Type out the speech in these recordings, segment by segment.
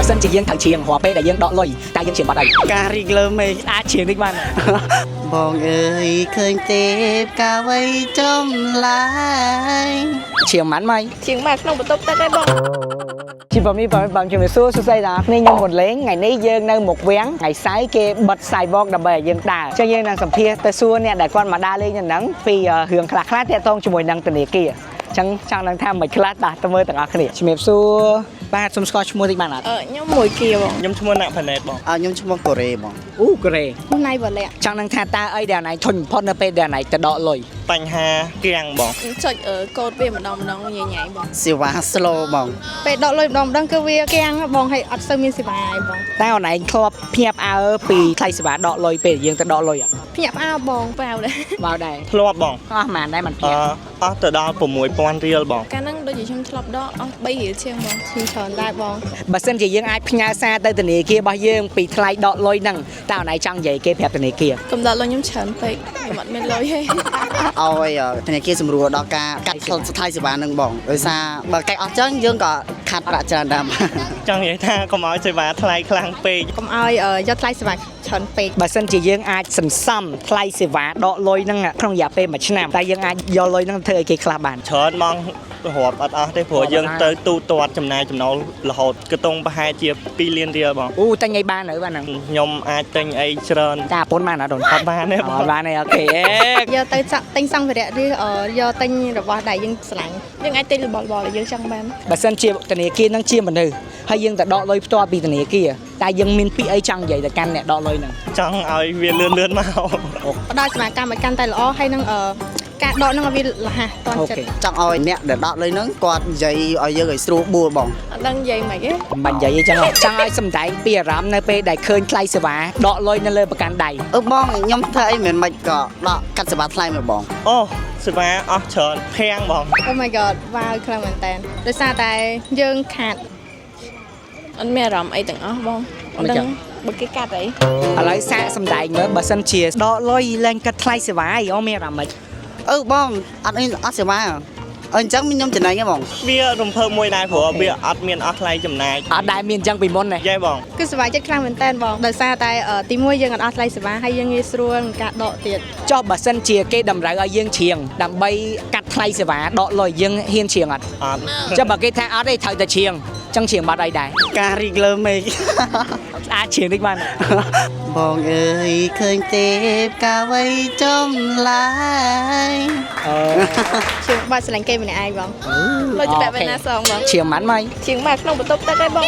សិនជាយើងត្រូវច្រៀងរាល់ពេលដែលយើងដកលុយតើយើងច្រៀងបាត់អី ការរីកលើមេឃ អាចច្រៀងតិចបាន បងអើយឃើញទេពកាវៃចំឡាយ ច្រៀងមិនម៉េច ជាងមកក្នុងបន្ទប់ទឹកឯងបង ជីបងនេះបងជំរាបសួរសួស្តីដល់អ្នកខ្ញុំគាត់លេងថ្ងៃនេះយើងនៅមុខវាំងថ្ងៃសៅរ៍គេបិទ sidewalk ដើម្បីឲ្យយើងដើរអញ្ចឹងយើងនឹងសម្ភាសទៅសួរអ្នកដែលគាត់មកដើរលេងនៅហ្នឹងពីរឿងខ្លះៗទាក់ទងជាមួយនឹងធនាគារអញ្ចឹងចង់នឹងថាមិនខ្លះដល់ទៅមើលទាំងអស់គ្នាជំរាបសួរបាទសូមស្គាល់ឈ្មោះតិចបានអត់ ខ្ញុំមួយគៀបង ខ្ញុំឈ្មោះណាក់ផាណេតបង ខ្ញុំឈ្មោះកូរ៉េបង អូកូរ៉េ ណៃវលាក់ ចង់នឹងថាតើអីដែលណៃធុញបំផុតនៅពេលដែលណៃទៅដកលុយ បញ្ហាគៀងបង ចុចកូដវាម្ដងញ៉ៃបង សេវា slow បង ពេលដកលុយម្ដងគឺវាគាំងបងឲ្យអត់សូវមានសេវាឯងបង តើអូនឯងធ្លាប់ភ្ញាក់ផ្អើលពីថ្លៃសេវាដកលុយពេលយើងទៅដកលុយអត់ ភ្ញាក់ផ្អើលបងប៉ាវដែរ មកដែរ ធ្លាប់បង អស់ប៉ុន្មានដែរមិនភ្ញាក់ អស់ទៅដល់6000រៀលបង កាលហ្នឹងដូចជាខ្ញុំធ្លាប់ដកអស់3រៀលជាងបងខ្ញុំច្រើនដែរបង បើសិនជាយើងអាចផ្ញើសារទៅធនាគាររបស់យើងពីថ្លៃដកលុយហ្នឹងតើអូនឯងចង់និយាយគេប្រាប់ធនាគារ កំដៅលុយខ្ញុំច្រើនពេកខ្ញុំអត់មានលុយទេ ឲ្យធនាគារសម្រួលដល់ការកាត់ថ្លៃសេវានឹងបងដោយសារបើកាច់អស់ចឹងយើងក៏ខាត់ប្រាក់ច្រើនដែរ ចង់និយាយថាកុំឲ្យសេវាថ្លៃខ្លាំងពេក កុំឲ្យយកថ្លៃសេវាច្រើនពេក បើសិនជាយើងអាចសន្សំថ្លៃសេវាដកលុយហ្នឹងក្នុងរយៈពេល1ឆ្នាំតើយើងអាចយកលុយហ្នឹងធ្វើឲ្យគេខ្លះបាន ច្រើនបងរាប់អត់អស់ទេព្រោះយើងទៅទូទាត់ចំណាយចំណូលរហូតគឺតុងប្រហែលជា2លានរៀលបង អូតែញ៉ៃបាននៅបានហ្នឹង ខ្ញុំអាចទិញអីច្រើន តាប៉ុនបានអត់ដូន អត់បានទេបង អត់បានទេអូខេ យកទៅទិញសម្ភារៈឬយកទិញរបស់ដែលយើងស្រឡាញ់យើងអាចទិញរបស់ដែលយើងចង់បាន បើសិនជាធនាគារហ្នឹងជាមនុស្សហើយយើងទៅដកលុយផ្ទាល់ពីធនាគារតែយើងមានពាក្យអីចង់និយាយទៅកាន់អ្នកដកលុយហ្នឹង ចង់ឲ្យវាលឿនមក ផ្ដល់សេវាកម្មឲ្យកាន់តែល្អហើយនឹងការដកហ្នឹងឲ្យវារហ័សតន់ចិត្ត ចង់ឲ្យអ្នកដែលដកលុយហ្នឹងគាត់និយាយឲ្យយើងឲ្យស្រួលបួលបង អត់ដឹងនិយាយមិនទេ មិនបាញ់និយាយអីចឹងហ៎ចង់ឲ្យសំដែងពីអារម្មណ៍នៅពេលដែលឃើញថ្លៃសេវាដកលុយនៅលើប្រកាន់ដៃ បងខ្ញុំធ្វើអីមិនមិនក៏ដកកាត់សេវាថ្លៃមកបង អូសេវាអស់ច្រើនភាំងបង Oh my god វ៉ាវខ្លាំងមែនតើដោយសារតែយើងខាតអត់មានអារម្មណ៍អីទាំងអស់បងអត់ដឹងបើគេកាត់អី ឥឡូវសាកសំដែងមើលបើសិនជាដកលុយឡើងកាត់ថ្លៃសេវាអីអូមានអារម្មណ៍មិន បងអត់សេវាអញ្ចឹងខ្ញុំចំណេញហ៎បង វារំភើបមួយដែរព្រោះវាអត់មានអស់ថ្លៃចំណាយ អត់ដែលមានអញ្ចឹងពីមុនទេ យេបង គឺសេវាចិត្តខ្លាំងមែនតើបងដោយសារតែទីមួយយើងអត់អស់ថ្លៃសេវាហើយយើងងាយស្រួលក្នុងការដកទៀត ចុះបើសិនជាគេតម្រូវឲ្យយើងច្រៀងដើម្បីកាត់ថ្លៃសេវាដកលុយយើងហ៊ានច្រៀងអត់ អត់ ចុះបើគេថាអត់ទេត្រូវតែច្រៀងចឹងច្រៀងបាត់អីដែរ ការរីកលើមេឃ អាចច្រៀងតិចបាន បងអើយឃើញទេពកាវៃចំឡាយ ជាងបាត់ស្រឡាញ់គេម្នាក់ឯងបងលុយច្បាប់ឯណាសងបង ច្រៀងមិនម៉េច ជាងមកក្នុងបន្ទប់ទឹកឯងបង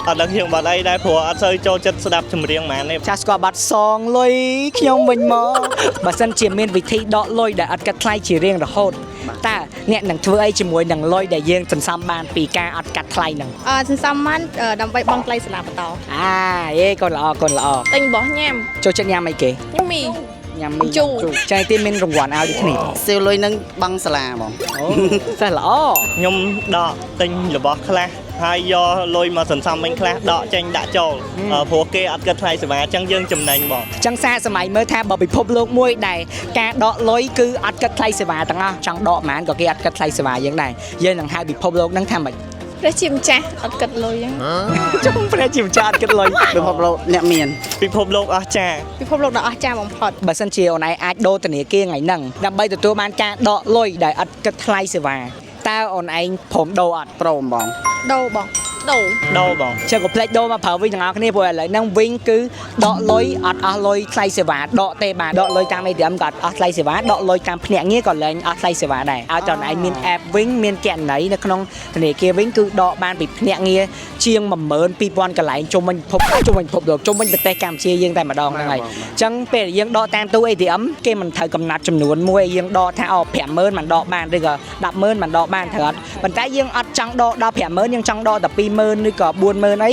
អត់ដឹងខ្ញុំបាត់អីដែរព្រោះអត់សូវចូលចិត្តស្ដាប់ចម្រៀងហ្មងទេ ចាស់ស្គាល់បាត់សងលុយខ្ញុំវិញមកបើសិនជាមានវិធីដកលុយដែលអត់កាត់ថ្លៃជារៀងរហូតតើអ្នកនឹងធ្វើអីជាមួយនឹងលុយដែលយើងសន្សំបានពីការអត់កាត់ថ្លៃហ្នឹង សន្សំបានដើម្បីបង់ថ្លៃសាលាបន្ត យេកូនល្អកូនល្អ ទិញរបស់ញ៉ាំ ចូលចិត្តញ៉ាំអីគេ ខ្ញុំមី ញ៉ាំមី ជូរ ចៃទីមានរង្វាន់ឲ្យដូចគ្នា សៀវលុយនឹងបង់សាលាបង អូសេះល្អ ខ្ញុំដកទិញរបស់ខ្លះហើយយកលុយមកសន្សំវិញខ្លះដកចេញដាក់ចូលព្រោះគេអត់គិតថ្លៃសេវាអញ្ចឹងយើងចំណេញបង ចឹងសារសម័យមើលថាបើពិភពលោកមួយដែលការដកលុយគឺអត់គិតថ្លៃសេវាទាំងអស់ចង់ដកប៉ុន្មានក៏គេអត់គិតថ្លៃសេវាយើងដែរយើងនឹងហៅពិភពលោកហ្នឹងថាម៉េច ព្រះជាម្ចាស់អត់គិតលុយហ្នឹង ចង់ព្រះជាម្ចាស់អត់គិតលុយ ពិភពលោកអ្នកមាន ពិភពលោកអស់ចា ពិភពលោកដ៏អស្ចារ្យបំផុត បើសិនជាអូនឯងអាចដូរធនាគារថ្ងៃហ្នឹងដើម្បីទទួលបានការដកលុយដែលអត់គិតថ្លៃសេវាតើអូនឯងព្រមដូរអត់ ព្រមបង ដូរបងដូរ ដោបង ចឹងក៏ផ្លេចដូរមកប្រើវិញទាំងអស់គ្នាព្រោះឥឡូវហ្នឹងវិញគឺដកលុយអត់អស់លុយថ្លៃសេវាដកទេបាទដកលុយតាម ATM ក៏អត់អស់ថ្លៃសេវាដកលុយតាមភ្នាក់ងារក៏លែងអស់ថ្លៃសេវាដែរឲ្យតើអូនឯងមាន app វិញមានគណនីនៅក្នុងធនាគារវិញគឺដកបានពីភ្នាក់ងារជាង12000កន្លែងជុំវិញពិភពជុំវិញពិភពលោកជុំវិញប្រទេសកម្ពុជាយើងតែម្ដងហ្នឹងហើយចឹងពេលយើងដកតាមទូ ATM គេមិនត្រូវកំណត់ចំនួនមួយឲ្យយើងដកថា50000មិនដកបានឬក៏100,000មិនដកបានត្រូវអត់ប៉ុន្តែយើងអត់ចង់ដកដល់50000យើងចង់ដកតែ20000ឬក៏40000អី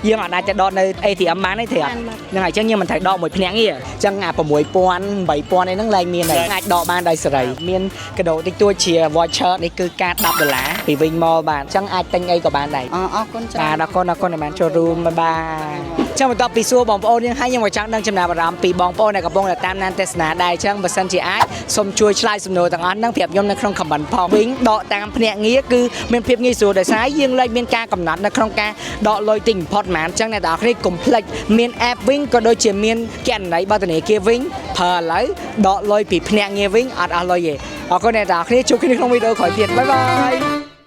យើងអត់អាចទៅដកនៅ ATM បានទេត្រូវអត់ហ្នឹងហើយចឹងយើងមិនត្រូវដកមួយភ្នាក់ងារចឹងអា6000 8000អីហ្នឹងឡើងមានហើយអាចដកបានដោយសេរីមានកដោតិចតួចជា voucher នេះគឺការ$10ពីវិញមកបានចឹងអាចទិញអីក៏បានដែរ អរគុណច្រើន បាទអរគុណដែលបានចូលរួមបាយ ចឹងបន្ទាប់ពីសួរបងប្អូនយើងហើយយើងមកចង់ដឹងចំណាប់អារម្មណ៍ពីបងប្អូនដែលកំពុងតែតាមដានទស្សនាដែរចឹងបើសិនជាអាចសូមជួយឆ្លើយសំណួរទាំងអស់ហ្នឹងប្រាប់ខ្ញុំនៅក្នុង comment ផងវិញដកតាមភ្នាក់ងារគឺមានភាពងាយស្រួលដោយសារយើងលែងមានការកំណត់នៅក្នុងការដកលុយទិញ import ហ្មងចឹងអ្នកទាំងអស់គ្នាកុំភ្លេចមាន app វិញក៏ដូចជាមានគណនីបើធនាគារវិញប្រើឥឡូវដកលុយពីភ្នាក់ងារវិញអត់អស់លុយទេអរគុណអ្នកទាំងអស់គ្នាជួបគ្នាក្នុងវីដេអូក្រោយទៀតបាយបាយ